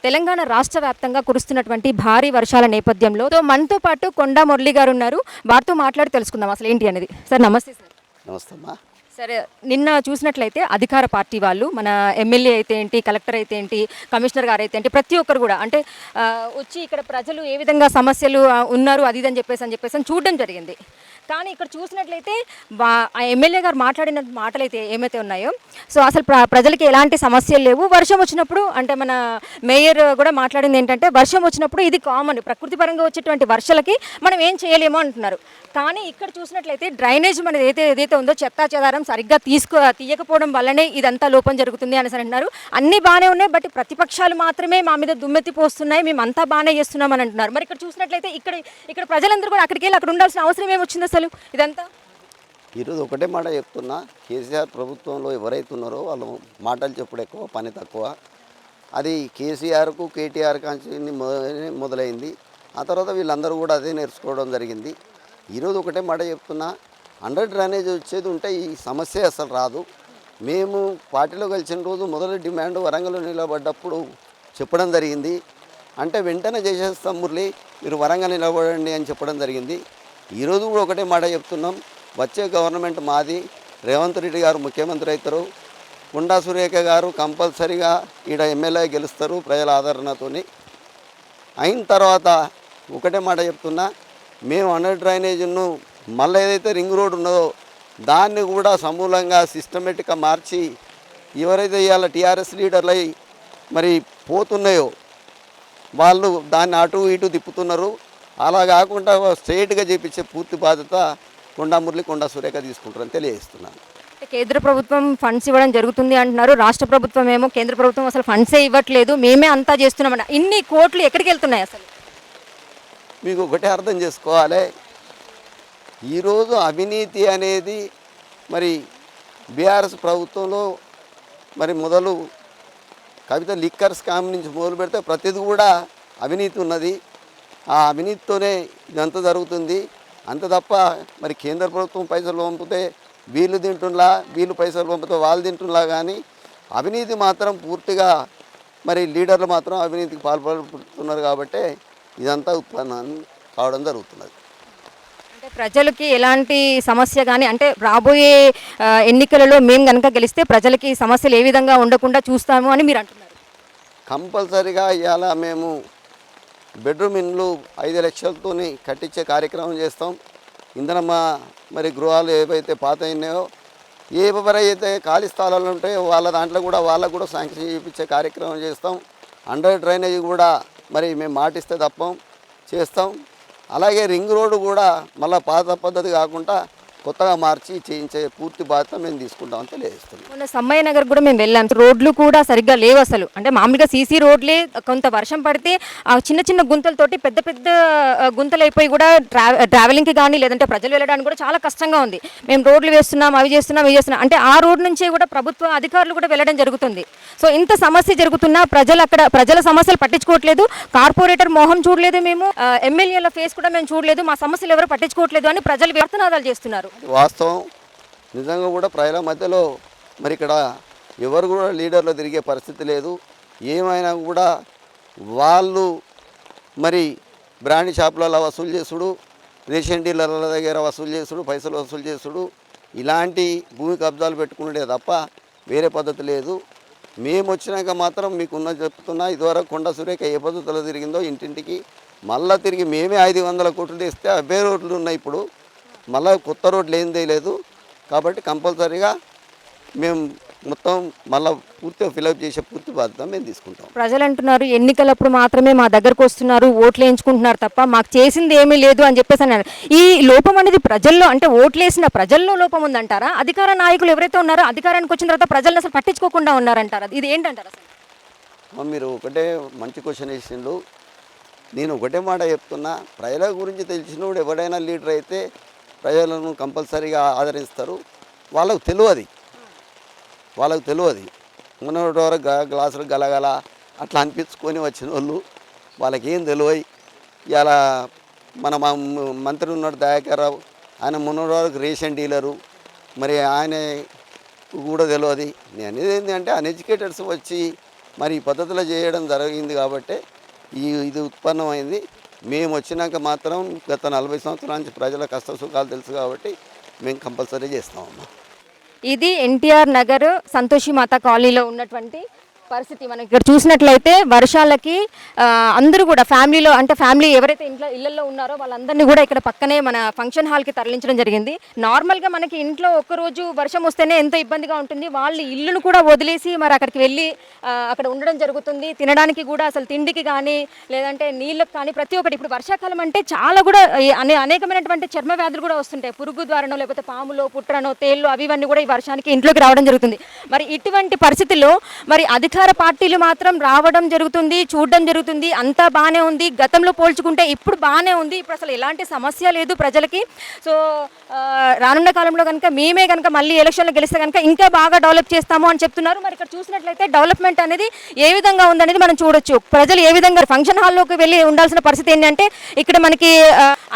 తెలంగాణ రాష్ట్ర వ్యాప్తంగా కురుస్తున్నటువంటి భారీ వర్షాల నేపథ్యంలో మనతో పాటు కొండా మురళి గారు ఉన్నారు. వారితో మాట్లాడి తెలుసుకుందాం అసలు ఏంటి అనేది. సార్ నమస్తే సార్. నమస్తే అమ్మా. సరే, నిన్న చూసినట్లయితే అధికార పార్టీ వాళ్ళు మన ఎమ్మెల్యే అయితే ఏంటి, కలెక్టర్ అయితే ఏంటి, కమిషనర్ గారు అయితే ఏంటి, ప్రతి ఒక్కరు కూడా అంటే వచ్చి ఇక్కడ ప్రజలు ఏ విధంగా సమస్యలు ఉన్నారు అది ఇది అని చెప్పేసి చూడడం జరిగింది. కానీ ఇక్కడ చూసినట్లయితే ఆ ఎమ్మెల్యే గారు మాట్లాడిన మాటలు అయితే ఏమైతే ఉన్నాయో, సో అసలు ప్రజలకి ఎలాంటి సమస్యలు లేవు. వర్షం వచ్చినప్పుడు అంటే మన మేయర్ కూడా మాట్లాడింది ఏంటంటే వర్షం వచ్చినప్పుడు ఇది కామన్, ప్రకృతి పరంగా వచ్చేటువంటి వర్షాలకి మనం ఏం చేయలేమో అంటున్నారు. కానీ ఇక్కడ చూసినట్లయితే డ్రైనేజ్ మనది ఏదైతే ఉందో చెత్తా చెదారం సరిగ్గా తీయకపోవడం వల్లనే ఇదంతా లోపం జరుగుతుంది అని అంటున్నారు. అన్నీ బాగానే ఉన్నాయి, బట్ ప్రతిపక్షాలు మాత్రమే మా మీద దుమ్మెత్తి పోస్తున్నాయి, మేము అంతా బాగానే చేస్తున్నాం అని అంటున్నారు. మరి ఇక్కడ చూసినట్లయితే ఇక్కడ ప్రజలందరూ కూడా అక్కడికి వెళ్ళి అక్కడ ఉండాల్సిన అవసరం ఏమొచ్చింది అసలు ఇదంతా? ఈరోజు ఒకటే మాట చెప్తున్నా, కేసీఆర్ ప్రభుత్వంలో ఎవరైతే ఉన్నారో వాళ్ళు మాటలు చెప్పుడు ఎక్కువ, పని తక్కువ. అది కేసీఆర్కు కేటీఆర్ కాంచి మొదలైంది. ఆ తర్వాత వీళ్ళందరూ కూడా అదే నేర్చుకోవడం జరిగింది. ఈరోజు ఒకటే మాట చెప్తున్నా, అండర్ డ్రైనేజ్ వచ్చేది ఉంటే ఈ సమస్య అసలు రాదు. మేము పార్టీలో కలిసిన రోజు మొదటి డిమాండ్ వరంగల్లో నిలబడ్డప్పుడు చెప్పడం జరిగింది. అంటే వెంటనే చేసేస్తాం మురళి, మీరు వరంగల్ నిలబడండి అని చెప్పడం జరిగింది. ఈరోజు కూడా ఒకటే మాట చెప్తున్నాం, వచ్చే గవర్నమెంట్ మాది, రేవంత్ రెడ్డి గారు ముఖ్యమంత్రి అవుతారు, కొండా సురేఖ గారు కంపల్సరీగా ఈడ ఎమ్మెల్యే గెలుస్తారు ప్రజల ఆదరణతోని. అయిన తర్వాత ఒకటే మాట చెప్తున్నా, మేము అండర్ డ్రైనేజ్ను మళ్ళీ ఏదైతే రింగ్ రోడ్ ఉన్నదో దాన్ని కూడా సమూలంగా సిస్టమేటిక్గా మార్చి ఎవరైతే ఇవాళ టీఆర్ఎస్ లీడర్లై మరి పోతున్నాయో వాళ్ళు దాన్ని అటు ఇటు తిప్పుతున్నారు. అలా కాకుండా స్ట్రైట్గా చేపించే పూర్తి బాధ్యత కొండా మురళి, కొండా సురేఖ తీసుకుంటారని తెలియజేస్తున్నాను. కేంద్ర ప్రభుత్వం ఫండ్స్ ఇవ్వడం జరుగుతుంది అంటున్నారు, రాష్ట్ర ప్రభుత్వం ఏమో కేంద్ర ప్రభుత్వం అసలు ఫండ్సే ఇవ్వట్లేదు, మేమే అంతా చేస్తున్నామన్న. ఇన్ని కోట్లు ఎక్కడికి వెళ్తున్నాయి అసలు? మీకు ఒకటే అర్థం చేసుకోవాలి, ఈరోజు అవినీతి అనేది మరి బీఆర్ఎస్ ప్రభుత్వంలో మరి మొదలు కవిత లిక్కర్ స్కామ్ నుంచి మొదలు పెడితే ప్రతిదీ కూడా అవినీతి ఉన్నది. ఆ అవినీతితోనే ఇదంతా జరుగుతుంది. అంత తప్ప మరి కేంద్ర ప్రభుత్వం పైసలు పంపితే వీళ్ళు తింటున్నా, వీళ్ళు పైసలు పంపితే వాళ్ళు తింటున్నా, కానీ అవినీతి మాత్రం పూర్తిగా మరి లీడర్లు మాత్రం అవినీతికి పాల్పడుతున్నారు. కాబట్టి ఇదంతా ఉత్పన్నం కావడం జరుగుతున్నది. అంటే ప్రజలకి ఎలాంటి సమస్య కానీ అంటే రాబోయే ఎన్నికలలో మేము కనుక గెలిస్తే ప్రజలకి సమస్యలు ఏ విధంగా ఉండకుండా చూస్తాము అని మీరు అంటున్నారు. కంపల్సరీగా ఇవాళ మేము బెడ్రూమ్ ఇండ్లు 5 లక్షలతో కట్టించే కార్యక్రమం చేస్తాం. ఇంధనమ్మ మరి గృహాలు ఏవైతే పాత అయినాయో, ఎవరైతే ఖాళీ స్థలాలు ఉంటాయో వాళ్ళ దాంట్లో కూడా వాళ్ళకు కూడా శాంక్షన్ చేయించే కార్యక్రమం చేస్తాం. అండర్ డ్రైనేజ్ కూడా మరి మేము మాటిస్తే తప్పం చేస్తాం. అలాగే రింగ్ రోడ్డు కూడా మళ్ళీ పాత పద్ధతి కాకుండా కొత్తగా మార్చి చేయించే పూర్తి బాధ్యత మేము తీసుకుంటామని తెలియజేస్తున్నాం. మొన్న సమ్మయ్య నగర్ కూడా మేము వెళ్ళాం, రోడ్లు కూడా సరిగ్గా లేవు అసలు. అంటే మామూలుగా సీసీ రోడ్లే, కొంత వర్షం పడితే ఆ చిన్న చిన్న గుంతలతోటి పెద్ద పెద్ద గుంతలు అయిపోయి కూడా ట్రావెలింగ్కి కానీ లేదంటే ప్రజలు వెళ్ళడానికి కూడా చాలా కష్టంగా ఉంది. మేము రోడ్లు వేస్తున్నాం, అవి చేస్తున్నాం, ఇవి చేస్తున్నాం అంటే ఆ రోడ్ నుంచే కూడా ప్రభుత్వ అధికారులు కూడా వెళ్ళడం జరుగుతుంది. సో ఇంత సమస్య జరుగుతున్నా ప్రజల సమస్యలు పట్టించుకోవట్లేదు. కార్పొరేటర్ మోహన్ చూడలేదు, మేము ఎమ్మెల్యేల ఫేస్ కూడా మేము చూడలేదు, మా సమస్యలు ఎవరు పట్టించుకోవట్లేదు అని ప్రజలు వ్యర్థనాదాలు చేస్తున్నారు. వాస్తవం, నిజంగా కూడా ప్రజల మధ్యలో మరి ఇక్కడ ఎవరు కూడా లీడర్లు తిరిగే పరిస్థితి లేదు. ఏమైనా కూడా వాళ్ళు మరి బ్రాండ్ షాపులలో వసూలు చేసుడు, రేషన్ డీలర్ల దగ్గర వసూలు చేసుడు, పైసలు వసూలు చేసుడు, ఇలాంటి భూమి కబ్జాలు పెట్టుకునే తప్ప వేరే పద్ధతి లేదు. మేము వచ్చినాక మాత్రం మీకున్న చెప్తున్నా, ఇదివరకు కొండా సురేఖ ఏ పద్ధతిలో తిరిగిందో ఇంటింటికి మళ్ళీ తిరిగి మేమే 500 కోట్లు తెస్తే అవే రోడ్లు ఉన్నాయి. ఇప్పుడు మళ్ళీ కొత్త రోడ్లు ఏం తెలియలేదు. కాబట్టి కంపల్సరీగా మేము మొత్తం మళ్ళీ పూర్తిగా ఫిలప్ చేసే పూర్తి బాధ్యత మేము తీసుకుంటాం. ప్రజలు అంటున్నారు ఎన్నికలప్పుడు మాత్రమే మా దగ్గరకు వస్తున్నారు, ఓట్లు వేయించుకుంటున్నారు తప్ప మాకు చేసింది ఏమీ లేదు అని చెప్పేసి అన్నారు. ఈ లోపం అనేది ప్రజల్లో అంటే ఓట్లేసిన ప్రజల్లో లోపం ఉందంటారా? అధికార నాయకులు ఎవరైతే ఉన్నారో అధికారానికి వచ్చిన తర్వాత ప్రజలను అసలు పట్టించుకోకుండా ఉన్నారంటారా? ఇది ఏంటంటారు అసలు? మీరు ఒకటే మంచి క్వశ్చన్ వేసిండు. నేను ఒకటే మాట చెప్తున్నా, ప్రజల గురించి తెలిసినప్పుడు ఎవడైనా లీడర్ అయితే ప్రజలను కంపల్సరీగా ఆదరిస్తారు. వాళ్ళకు తెలియదు, మొన్నటి వరకు గ్లాసులు గలగల అట్లా అనిపించుకొని వచ్చిన వాళ్ళు వాళ్ళకేం తెలియదు. ఇలా మన మంత్రి ఉన్నాడు దయాకర్రావు, ఆయన మొన్నటి వరకు రేషన్ డీలరు, మరి ఆయన కూడా తెలియదు. నేను అనేది ఏంటంటే అన్ఎడ్యుకేటెడ్స్ వచ్చి మరి ఈ పద్ధతిలో చేయడం జరిగింది కాబట్టి ఇది ఉత్పన్నమైంది. మేము వచ్చినాక మాత్రం గత 40 సంవత్సరాల నుంచి ప్రజల కష్ట సుఖాలు తెలుసు కాబట్టి మేము కంపల్సరీ చేస్తామమ్మా. ఇది ఎన్టీఆర్ నగర్ సంతోషి మాత కాలనీలో ఉన్నటువంటి పరిస్థితి. మనకి ఇక్కడ చూసినట్లయితే వర్షాలకి అందరూ కూడా ఫ్యామిలీలో అంటే ఫ్యామిలీ ఎవరైతే ఇళ్లలో ఉన్నారో వాళ్ళందరినీ కూడా ఇక్కడ పక్కనే మన ఫంక్షన్ హాల్కి తరలించడం జరిగింది. నార్మల్గా మనకి ఇంట్లో ఒక్కరోజు వర్షం వస్తేనే ఎంతో ఇబ్బందిగా ఉంటుంది. వాళ్ళు ఇల్లును కూడా వదిలేసి మరి అక్కడికి వెళ్ళి అక్కడ ఉండడం జరుగుతుంది. తినడానికి కూడా అసలు తిండికి కానీ లేదంటే నీళ్ళకి కానీ ప్రతి ఒక్కటి. ఇప్పుడు వర్షాకాలం అంటే చాలా కూడా అనేకమైనటువంటి చర్మ వ్యాధులు కూడా వస్తుంటాయి. పురుగు ద్వారానో లేకపోతే పాములో పుట్రనో తేళ్ళు అవి ఇవన్నీ కూడా ఈ వర్షానికి ఇంట్లోకి రావడం జరుగుతుంది. మరి ఇటువంటి పరిస్థితుల్లో మరి అధికార పార్టీలు మాత్రం రావడం జరుగుతుంది, చూడడం జరుగుతుంది, అంతా బాగానే ఉంది. గతంలో పోల్చుకుంటే ఇప్పుడు బాగానే ఉంది. ఇప్పుడు అసలు ఎలాంటి సమస్య లేదు ప్రజలకి. సో రానున్న కాలంలో కనుక మేమే కనుక మళ్ళీ ఎలక్షన్లో గెలిస్తే కనుక ఇంకా బాగా డెవలప్ చేస్తాము అని చెప్తున్నారు. మరి ఇక్కడ చూసినట్లయితే డెవలప్మెంట్ అనేది ఏ విధంగా ఉందనేది మనం చూడొచ్చు. ప్రజలు ఏ విధంగా ఫంక్షన్ హాల్లోకి వెళ్ళి ఉండాల్సిన పరిస్థితి ఏంటంటే ఇక్కడ మనకి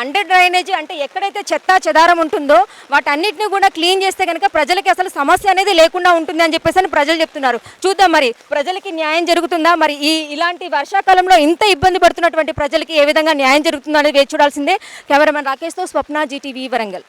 అండర్ డ్రైనేజీ అంటే ఎక్కడైతే చెత్త చెదారం ఉంటుందో వాటన్నిటిని కూడా క్లీన్ చేస్తే కనుక ప్రజలకి అసలు సమస్య అనేది లేకుండా ఉంటుంది అని చెప్పేసి ప్రజలు చెప్తున్నారు. చూద్దాం మరి ప్రజలకి న్యాయం జరుగుతుందా, మరి ఇలాంటి వర్షాకాలంలో ఇంత ఇబ్బంది పడుతున్నటువంటి ప్రజలకి ఏ విధంగా న్యాయం జరుగుతుందో అనేది వేచి చూడాల్సిందే. కెమెరామెన్ రాకేష్తో స్వప్న, జీటీవీ వరంగల్.